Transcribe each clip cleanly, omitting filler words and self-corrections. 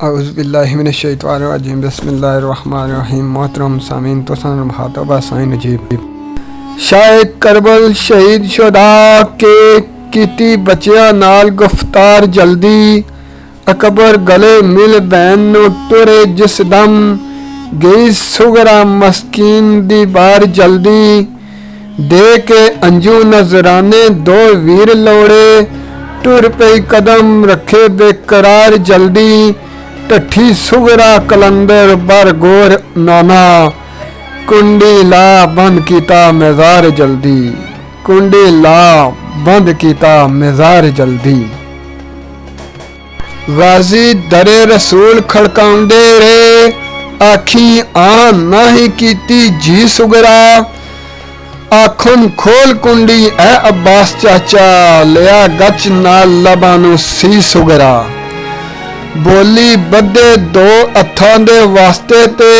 औज़ुबिल्लाहिमिनश्शैतानिर्रजीम बिस्मिल्लाहिर्रहमानिर्रहीम। मोहतरम सामीन तो सन मुखातबा साईं नजीब शाह करबल शहीद शुदा के कीती बच्चियां नाल गुफ्तार जल्दी अकबर गले मिल बैन नु तुरे जिस दम गई सुगरा मस्कीन दी बार जल्दी दे के अंजू नजराने दो वीर लोड़े टुर पई कदम रखे बेकरार जल्दी टठी सुगरा कलंदर बर गोर नाना कुंडी ला बंद कीता मेजार जल्दी कुंडी ला बंद कीता मेजार जल्दी। गाजी दरे रसूल खड़काउंदे रे आखी आ नाही कीती जी सुगरा आखुन खोल कुंडी ए अब्बास चाचा लिया गच नाल लबानू सी सुगरा बोली बदे दो हत्थां दे वास्ते ते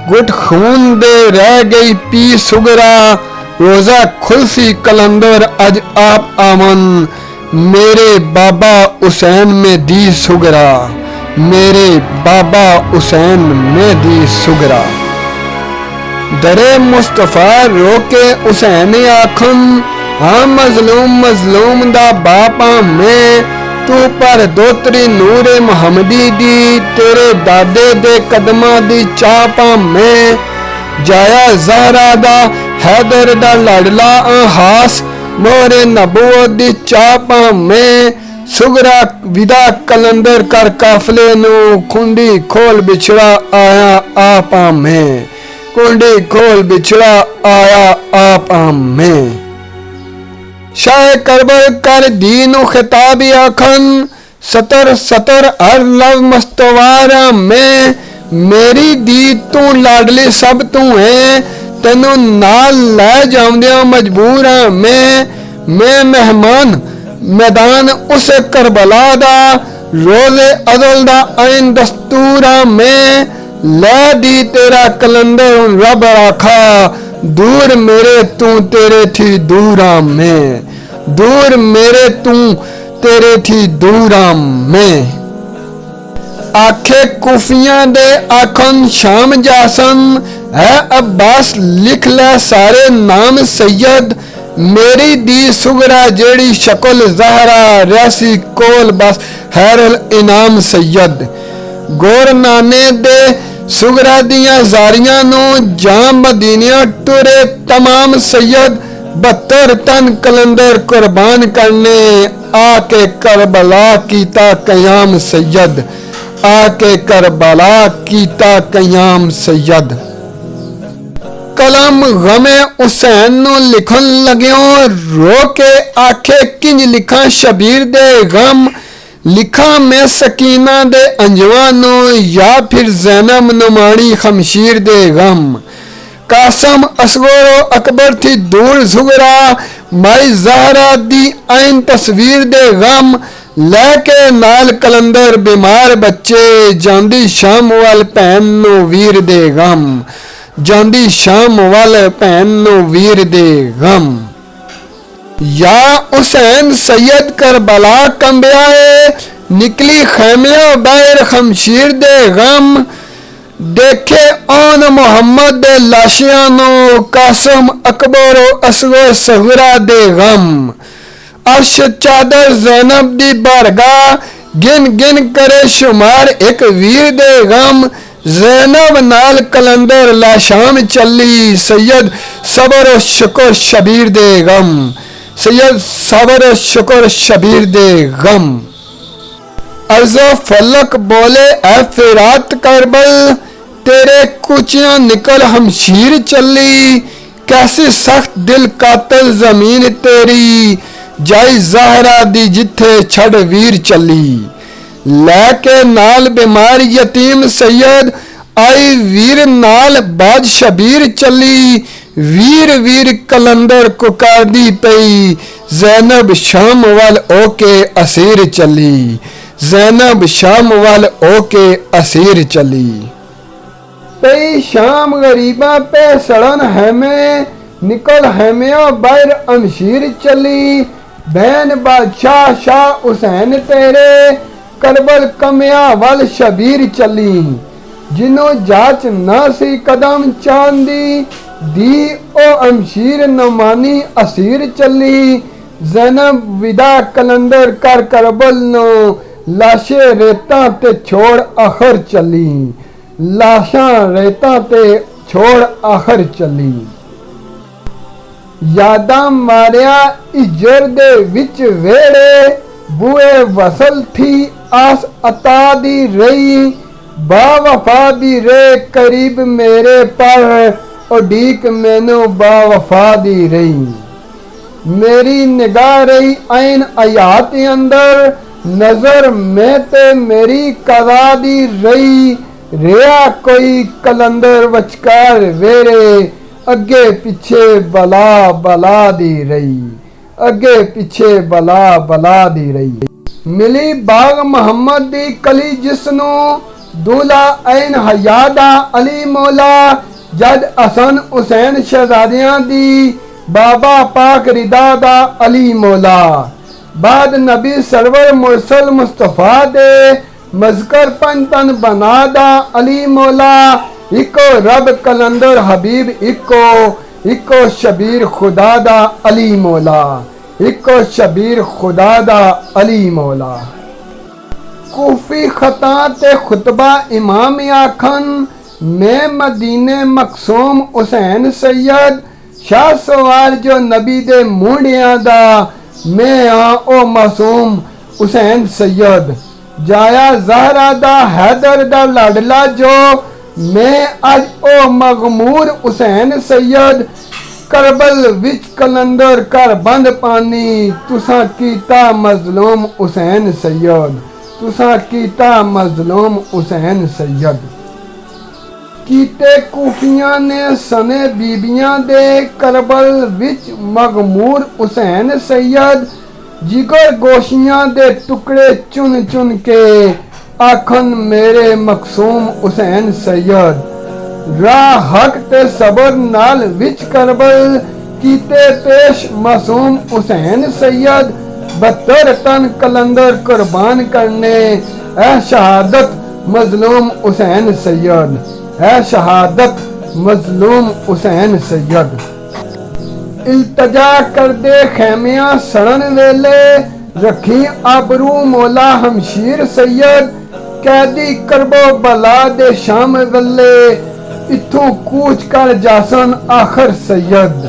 गुट खून दे रह गई पी सुगरा रोजा खुलसी कलंदर अज आप आमन मेरे बाबा हुसैन में दी सुगरा मेरे बाबा हुसैन में दी सुगरा। दरे मुस्तफा रोके हुसैन आखन हाँ मजलूम मजलूम दा बापा में तू पर दोतरी नूरे मुहम्मदी दी तेरे दादे दे कदमा दी चापा में जाया ज़हरा दा हैदर दा लड़ला हास मोरे नबूवत दी चापा में सुगरा विदा कलंदर कर काफले नू कुंडी खोल बिछड़ा आया आपा में कुंडी खोल बिछड़ा आया आपा में। शाह करबल कर दीन खिताबी आखन सतर सतर हर लव मस्तवारा में मेरी दी तू लाडली सब तू है तेनू नाल लै जाउंदियां मजबूरा मैं मेहमान मैदान उस करबला दा रोज़े अज़ल दा ऐन दस्तूरा में लै दी तेरा कलंदर रब राखा दूर मेरे तू तेरे थी दूरा में दूर मेरे तू तेरे थी दूरा में। आखे कुफियां दे आखन शाम जासन है अब्बास लिख ले सारे नाम सैयद मेरी दी सुगरा जेड़ी शक्ल ज़हरा रैसी कोल बस हैरल इनाम सैयद गोर नाने दे सुगरा दियां जारियां नो जाम मदीनिया टुरे तमाम सैयद 72 तन कलंदर कुर्बान करने आके करबला कीता कयाम सैयद आके करबला कीता कयाम सैयद। कलम गमे हुसैन नो लिखन लग्यो रो के आखे किंज लिखा शबीर दे गम लिखा मैं सकीना दे अंजवानो या फिर ज़ैनब नुमानी खमशीर दे गम कासम असगोरो अकबर थी दूर जुगरा माई ज़हरा दी ऐन तस्वीर दे गम लेके नाल कलंदर बीमार बच्चे जांदी शाम वाल भैन नो वीर दे गम जांदी शाम वाल भैन नो वीर दे गम। या हुसैन सैयद करबला कंबियाए निकली खैमिया बैर खमशीर दे गम देखे ओन मोहम्मद दे लाशियां नो कासम अकबरो असगो सगरा दे गम अर्श चादर ज़ैनब दी बारगाह गिन गिन करे शुमार एक वीर दे गम ज़ैनब नाल कलंदर लाशाम चली सैयद सबर शुक्र शबीर दे गम सैयद सबर शुक्र शबीर दे गम। अर्ज़ो फलक बोले ए फिरात करबल तेरे कुचियां निकल हमशीर चली कैसी सख्त दिल कातल जमीन तेरी जाई ज़हरा दी जिथे छड़ वीर चली लेके नाल बीमार यतीम सैयद आई वीर नाल बाज शबीर चली वीर वीर कलंदर कुकारदी पई ज़ैनब शाम वाल ओके असीर चली ज़ैनब शाम वाल ओके असीर चली। पई शाम गरीबा पे सड़न हैमे निकल हैमिया बैर अमशीर चली बहन बादशाह शाह हुसैन तेरे करबल कमिया वल शबीर चली, जिन्हों जाच न सी कदम चांदी, दी ओ अमशीर नमानी असीर चली। जैनब विदा कलंदर कर करबल नो, लाशे रेता ते छोड़ आखर चली, लाशा रेता ते छोड़ आखर चली। यादां मारिया इजर दे विच वेड़े, बूए वसल थी आस अता दी रही, बावफा दी रे करीब मेरे पर, उडीक मैनू बावफा दी रही। मेरी निगाह रही ऐन अयात अंदर, नजर में ते मेरी कदा दी रही, रिया कोई कलंदर वचकार वेरे, अगे पिछे बला बला दी रही, अगे पिछे बला बला दी रही। मिली बाग मोहम्मद दी कली जिसनू, दूल्हा ऐन हयादा अली मौला, जद हसन हुसैन शहजादियां दी, बाबा पाक रिदा दा अली मौला। बाद नबी सरवर मुरसल मुस्तफा दे, मज़कर पंतन बना दा अली मौला। इको रब कलंदर हबीब इको, इको शबीर खुदा दा अली मौला, इको शबीर खुदा दा अली मौला। कूफी खता ते खुतबा इमाम आखन, मैं मदीने मकसूम हुसैन सैयद, शाह सवार जो नबी दे मूंडियां दा, मैं हाँ ओ मासूम हुसैन सैयद। जाया ज़हरा दा हैदर दा लाडला जो, मैं अज ओ मगमूर हुसैन सैयद। करबल विच कलंदर कर बंद पानी, तुसा कीता मजलूम हुसैन सैयद, तुसा कीता मजलूम हुसैन सैयद। कीते कूफियां ने सने बीबियां दे, करबल विच मगमूर हुसैन सैयद। जिगर गोशियां दे टुकड़े चुन चुन के, आखन मेरे मकसूम हुसैन सैयद। राह हक ते सबर नाल विच करबल, कीते पेश मासूम हुसैन सैयद। 72 तन कलंदर कुर्बान करने, ऐ शहादत मजलूम हुसैन सैयद, ऐ शहादत मजलूम हुसैन सैयद। इल्तजा कर दे खैमियां सड़न वेले, रखी आबरू मौला हमशीर सैयद। कैदी करबो बला दे शाम वल्ले, इथों कूच कर जासन आखर सैयद।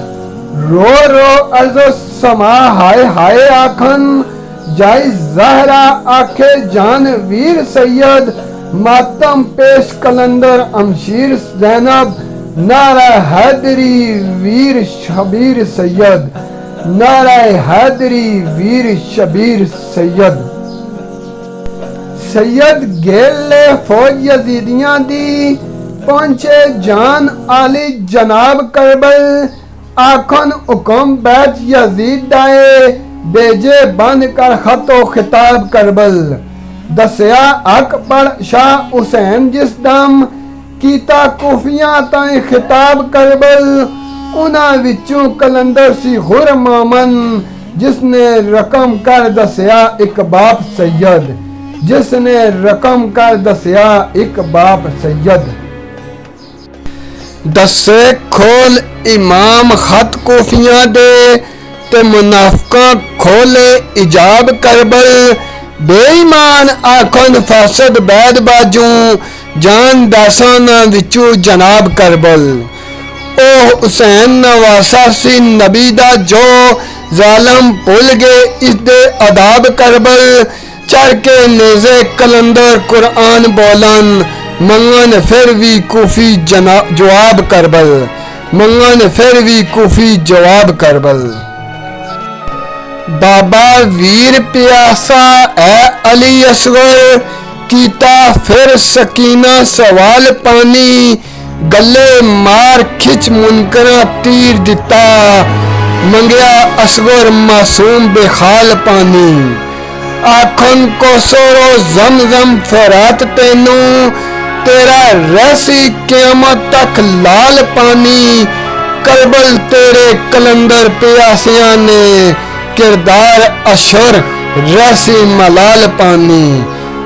रो रो अर्जो समा हाय हाय आखन, जाई ज़हरा आखे जान वीर सैयद। मातम पेश कलंदर अमशीर ज़ैनब, नारा हैदरी वीर शबीर सैयद, नारा हैदरी वीर शबीर सैयद। सैयद गेले फौज यजीदियां दी, पहुंचे जान आली जनाब करबल। आखन हुक्म बैच यजीद दाए, बेजे बंद कर खतो खिताब करबल। दसिया हक पर शाह हुसैन जिस दम, कीता कूफियां ताई खिताब करबल। उन्हां विचों कलंदर सी हुर मामन, जिसने रकम कर दसिया एक बाप सैयद, जिसने रकम कर दसिया एक बाप सैयद। दसे खोल इमाम खत कूफियां दे, ते मुनाफिकां खोले इजाब करबल। बेईमान आखन फासद बैद बाजू, जान दासाना विचू जनाब करबल। ओ हुसैन नवासा सी नबी दा जो, जालम भुल गए इसदे अदाब करबल। चढ़ के नेज़े कलंदर कुरान बोलन, मंगन फिर भी कूफी जवाब करबल, मंगन फिर भी कूफी जवाब करबल। बाबा वीर प्यासा है अली असगर, कीता फिर सकीना सवाल पानी। गले मार खिच मुनकरा तीर दिता, मंगया असगर मासूम बेखाल पानी। आखन को सोरो जमजम फरात तेनू, तेरा रहसी क़यामत तक लाल पानी। करबल तेरे कलंदर प्यासियां ने, किरदार अशर रहसी मलाल पानी।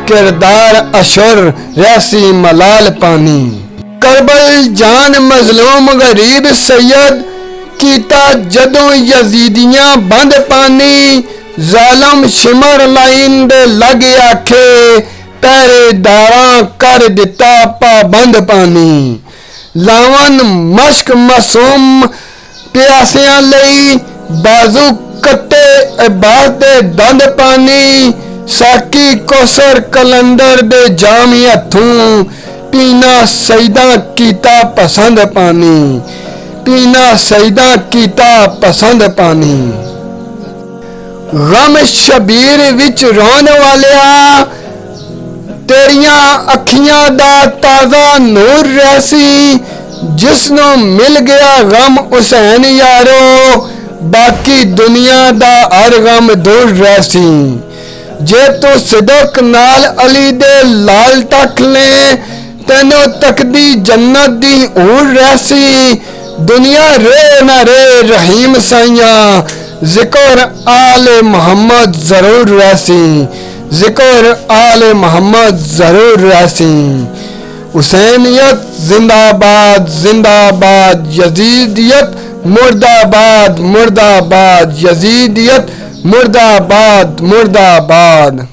किरदार अशुर रहसी मलाल पानी। करबल जान मजलूम गरीब सैयद कीता जदों यजीदियां बंद पानी। जालम शिमर लाइन दे लगे आखे पहरेदारां कर दिता पाबंद पानी। लावन मश्क मासूम प्यासियां लई बाजू कट्टे अब्बास दे दंद पानी। साकी कौसर कलंदर दे जामी हथों पीना सईदा कीता पसंद पानी। पीना सईदा कीता पसंद पानी। गम शबीर विच रोन वालिया तेरियां अखियां दा ताज़ा नूर रहसी। जिसनों मिल गया गम हुसैन यारो बाकी दुनिया दा हर गम दूर रहसी। जे तू सिदक नाल अली दे लाल तक ले तेनों तकदी जन्नत दी हूर रहसी। दुनिया रे ना रे रहीम साइया जिक्र आले मोहम्मद जरूर रहसी। जिक्र आले मोहम्मद जरूर रहसी। हुसैनियत जिंदाबाद जिंदाबाद यजीदियत मुर्दाबाद मुर्दाबाद यजीदियत मुर्दाबाद मुर्दाबाद।